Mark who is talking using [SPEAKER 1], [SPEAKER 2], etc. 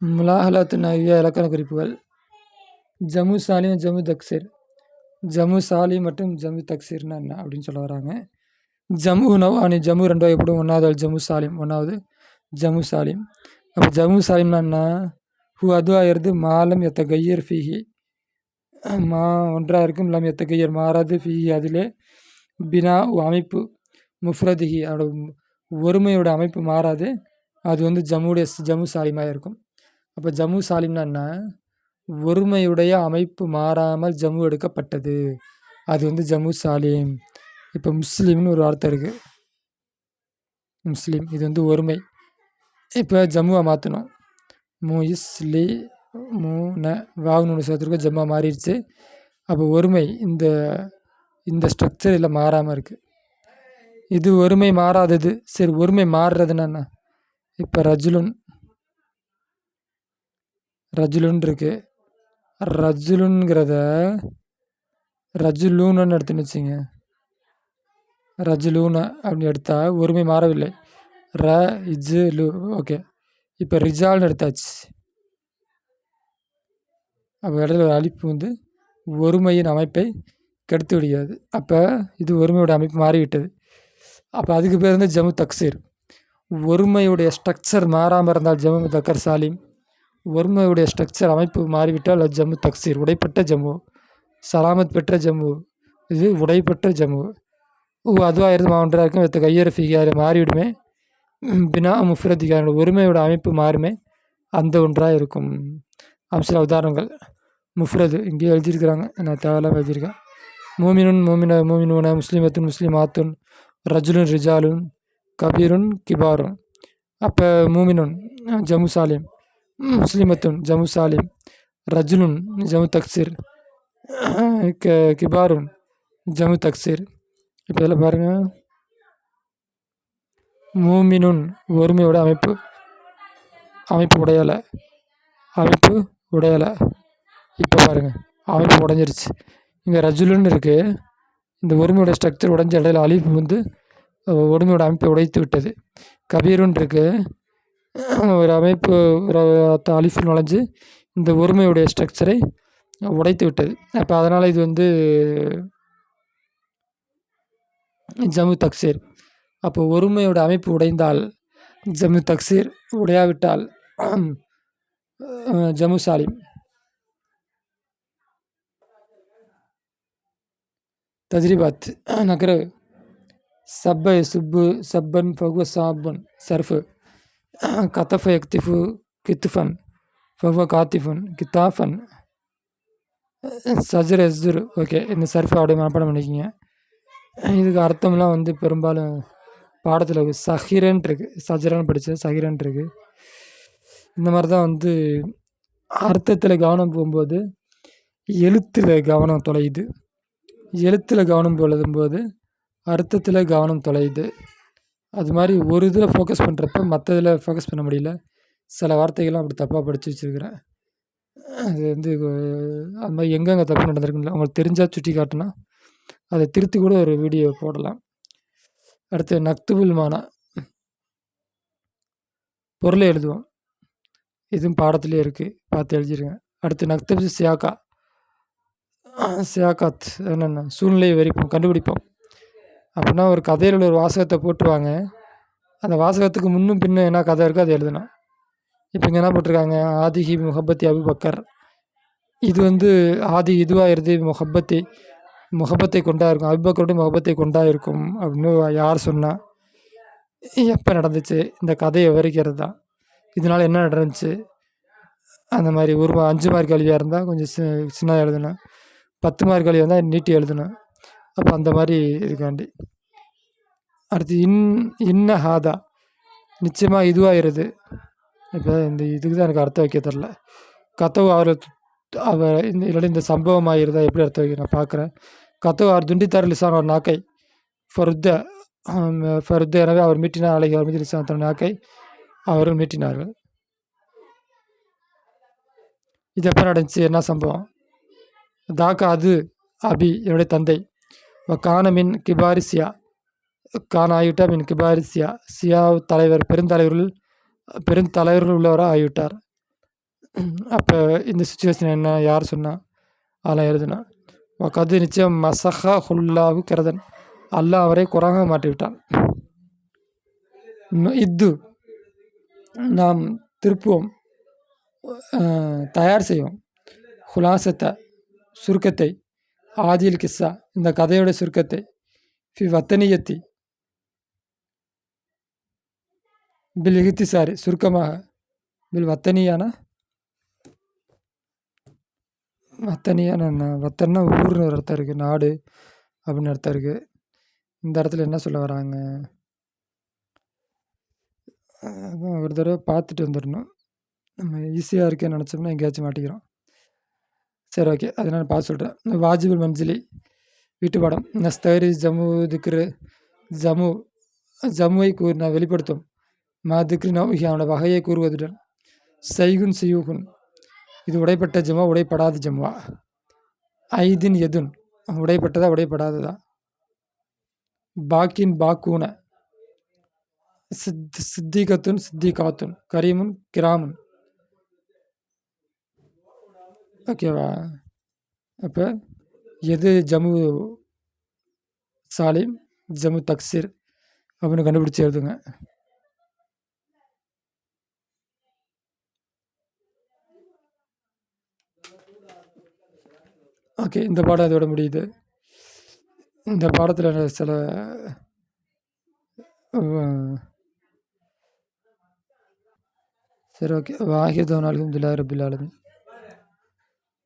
[SPEAKER 1] முலாஹலத்து நவ்ய இலக்கண குறிப்புகள். ஜமு சாலிம், ஜமு தக்சீர். ஜமு சாலிம் மற்றும் ஜமு தக்சீர்னா என்ன அப்படின்னு சொல்ல வராங்க. ஜமு நவானி, ஜமு 2 வகைப்படும். ஒன்றாவது ஜமு சாலிம், ஒன்றாவது ஜமு சாலிம். அப்போ ஜமு சாலிம்னா என்ன? ஹூ அதுவாகிறது மாலம் எத்த கையர் ஃபீஹி, மா ஒன்றாக இருக்கும், லம் எத்த கையர் மாறாது, ஃபீஹி அதிலே, பினா அமைப்பு, முஃப்ரதிஹி அதோட ஒருமையோட அமைப்பு மாறாது, அது வந்து ஜமு சாலிமாக இருக்கும். அப்போ ஜமு சாலிம்னா என்ன? ஒருமையுடைய அமைப்பு மாறாமல் ஜம்மு எடுக்கப்பட்டது, அது வந்து ஜம்மு சாலிம். இப்போ முஸ்லீம்னு ஒரு வார்த்தை இருக்குது, முஸ்லீம், இது வந்து ஒருமை. இப்போ ஜம்முவை மாற்றணும், முஸ்லி மூன வாகனு சேர்த்துருக்க ஜம்மா மாறிடுச்சு. அப்போ ஒருமை இந்த ஸ்ட்ரக்சர் இல்லை மாறாமல் இருக்குது, இது ஒருமை மாறாதது. சரி, ஒருமை மாறுறதுன்னா என்ன? இப்போ ரஜுலுன் இருக்கு, ரஜுலுங்கிறத ரஜுலூன்னு எடுத்துன்னு வச்சுங்க, ரஜுலூன அப்படின்னு எடுத்தா ஒருமை மாறவில்லை, ர இஜு லு. ஓகே, இப்போ ரிஜால்னு எடுத்தாச்சு. அப்போ இடையில ஒரு அழிப்பு வந்து ஒருமையின் அமைப்பை கெடுத்து விடுகிறது. அப்போ இது ஒருமையோட அமைப்பு மாறிவிட்டது. அப்போ அதுக்கு பேர் வந்து ஜமு தக்சீர். ஒருமையுடைய ஸ்ட்ரக்சர் மாறாமல் இருந்தால் ஜமு தக்கர் சாலிம், ஒருமையுடைய ஸ்ட்ரக்சர் அமைப்பு மாறிவிட்டால் அது ஜம்மு தக்சீர், உடைப்பட்ட ஜம்மு. சலாமத் பெற்ற ஜம்மு, இது உடைப்பட்ட ஜம்மு. அதுவாக ஒன்றாக இருக்கும், வித்த கையர் ஃபிகார மாறிவிடுமே, பினா முஃப்ரதிகார ஒருமையோட அமைப்பு மாறுமே, அந்த ஒன்றாக இருக்கும். சில உதாரணங்கள். முஃப்ரது இங்கே எழுதியிருக்கிறாங்க, நான் தேவையில்லாமல் எழுதியிருக்கேன். மூமினுன் மூமினூன, முஸ்லிமத்துன் முஸ்லிமாத்துன், ரஜுலுன் ரிஜாலுன், கபீருன் கிபாருன். அப்போ மூமினுன் ஜமு சாலிம், முஸ்லிமத்துன் ஜமு சாலிம், ரஜுலுன் ஜமு தக்சீர், கிபாருன் ஜமு தக்சீர். இப்போ இதில் பாருங்கள், மூமினுன் ஒருமையோட அமைப்பு உடையலை. இப்போ பாருங்கள், அமைப்பு உடஞ்சிருச்சு. இங்கே ரஜுலுன்னு இருக்குது, இந்த ஒருமையோட ஸ்ட்ரக்சர் உடஞ்ச இடையில அழிப்பு வந்து ஒருமையோட அமைப்பை உடைத்து விட்டது. கபீருன்னு இருக்குது, ஒரு அமைப்பு அழிப்பு நுழைஞ்சு இந்த ஒருமையுடைய ஸ்ட்ரக்சரை உடைத்து விட்டது. அப்போ அதனால் இது வந்து ஜமு தக்சீர். அப்போ ஒருமையோட அமைப்பு உடைந்தால் ஜமு தக்சீர், உடையாவிட்டால் ஜமு சாலிம். தஜ்ரிபாத் நக்ர. சப்ப சுப்பு சப்பன் ஃபஹுவ சாப்பன் சர்ஃபு. கத்தஃப யக்திஃபு கித்துஃபன் ஃபஹுவ காத்திஃபுன் கித்தாஃபன். சஜர் எஸ்ஸுர். ஓகே, இந்த சர்ஃபை அப்படியே மனப்பாடம் பண்ணிக்கிங்க. இதுக்கு அர்த்தம்லாம் வந்து பெரும்பாலும் பாடத்தில் சஹிரன் இருக்குது, சஜரன் படித்தது சஹிரன் இருக்குது. இந்த மாதிரி தான் வந்து அர்த்தத்தில் கவனம் போகும்போது எழுத்தில் கவனம் தொலையுது, எழுத்தில் கவனம் போது அர்த்தத்தில் கவனம் தொலையுது. அது மாதிரி ஒரு இதில் ஃபோக்கஸ் பண்ணுறப்ப மற்ற இதில் ஃபோக்கஸ் பண்ண முடியல. சில வார்த்தைகள்லாம் அப்படி தப்பாக படித்து வச்சுருக்கிறேன். அது வந்து அது மாதிரி எங்கெங்கே தப்பு நடந்திருக்குன்னு உங்களுக்கு தெரிஞ்சால் சுட்டி காட்டினா அதை திருத்தி கூட ஒரு வீடியோ போடலாம். அடுத்து நக்துபுல் மானா, பொருளை எழுதுவோம், இதுவும் பாடத்துலேயே இருக்குது, பார்த்து எழுதிருங்க. அடுத்து நக்தபு சியாக்காத் என்னென்ன சூழ்நிலையை வரைப்போம், கண்டுபிடிப்போம். அப்படின்னா ஒரு கதையில் உள்ள ஒரு வாசகத்தை போட்டுருவாங்க, அந்த வாசகத்துக்கு முன்னும் பின்னும் என்ன கதை இருக்கோ அதை எழுதணும். இப்போ இங்கே என்ன போட்டிருக்காங்க, ஆதிஹி முஹப்பத்தி அபுபக்கர். இது வந்து ஆதி இதுவாக இருந்து முகப்பத்தை கொண்டா இருக்கும், அபுபக்கருடைய முகப்பத்தை கொண்டா இருக்கும் அப்படின்னு யார் சொன்னால், எப்போ நடந்துச்சு, இந்த கதையை விவரிக்கிறது தான். இதனால் என்ன நடந்துச்சு, அந்த மாதிரி ஒரு 5 மார்க் கேள்வியாக இருந்தால் கொஞ்சம் சின்னதாக எழுதணும், 10 மார்க் கேள்வியாக இருந்தால் நீட்டி எழுதணும். அப்போ அந்த மாதிரி இதுக்காண்டி. அடுத்து இன்ன ஹாதா, நிச்சயமாக இதுவாகிறது. இப்போ இதுக்கு தான் எனக்கு அர்த்தம் வைக்க தெரில. கத்தவு அவர் இந்த சம்பவம் ஆகிறதா எப்படி அர்த்தம் வைக்க நான் பார்க்குறேன். கத்தவு அவர் துண்டித்தார் லிசான் ஒரு நாக்கை ஃபருத்த, எனவே அவர் மீட்டினார், அழகி அவர் மீது லிசான் தன் நாக்கை அவர்கள் மீட்டினார்கள். இது எப்போ நடந்துச்சு, என்ன சம்பவம்? தாக்கா அது அபி என்னுடைய தந்தை, கான மின் கிபாரிசியா, கான் ஆகிவிட்டா மின் கிபாரிசியா, சியா தலைவர் பெருந்தலைவர்கள் உள்ளவராக ஆகிவிட்டார். அப்போ இந்த சுச்சுவேஷன் என்ன, யார் சொன்னா, அதெல்லாம் எழுதுனா. கது நிச்சயம் மசஹா ஹுல்லாஹு கிரதன், அல்லாஹ் அவரை குராக மாட்டி விட்டான். இத்து நாம் திருப்புவோம், தயார் செய்வோம். ஹுலாசத்தை சுருக்கத்தை, ஆதில் கிஸ்ஸா இந்த கதையோட சுருக்கத்தை, ஃபி வத்தனியத்தி பில் இஹ்திசாரி சுருக்கமாக, பில் வத்தனியான வத்தன்னா ஊர்னு ஒரு அர்த்தம் இருக்குது, நாடு அப்படின்னு அர்த்தம் இருக்குது. இந்த இடத்துல என்ன சொல்ல வராங்க, ஒரு தடவை பார்த்துட்டு வந்துடணும். நம்ம ஈஸியாக இருக்கேன்னு நினச்சோம்னா எங்கேயாச்சும் மாட்டிக்கிறோம். சரி, ஓகே, அதனால் நான் பார்த்து சொல்கிறேன். வாஜிபுல் மஞ்சிலி வீட்டு பாடம். நஸ்தரி ஜம்மு திக்ரு ஜம்முவை நான் வெளிப்படுத்தும். திக்ரி நௌஹி அவனோட வகையை கூறுவதுடன். சைகுன் சியூகுன் இது உடைப்பட்ட ஜம்மா, உடைப்படாத ஜம்மா. ஐதின் எதுன் உடைப்பட்டதா உடைப்படாததா. பாக்கின் பாக்கூன சித்திகத்துன் சித்திகாத்துன் கரீமுன் கிராமுன். ஓகேவா. அப்போ எது ஜம்மு சாலிம், ஜம்மு தக்சீர் அப்படின்னு கண்டுபிடிச்சி எழுதுங்க. ஓகே, இந்த பாடம் அதோட முடியுது. இந்த பாடத்தில் சில சரி, ஓகே. வாஹித் அல்ஹம்துலில்லாஹி ரப்பில் ஆலமீன்.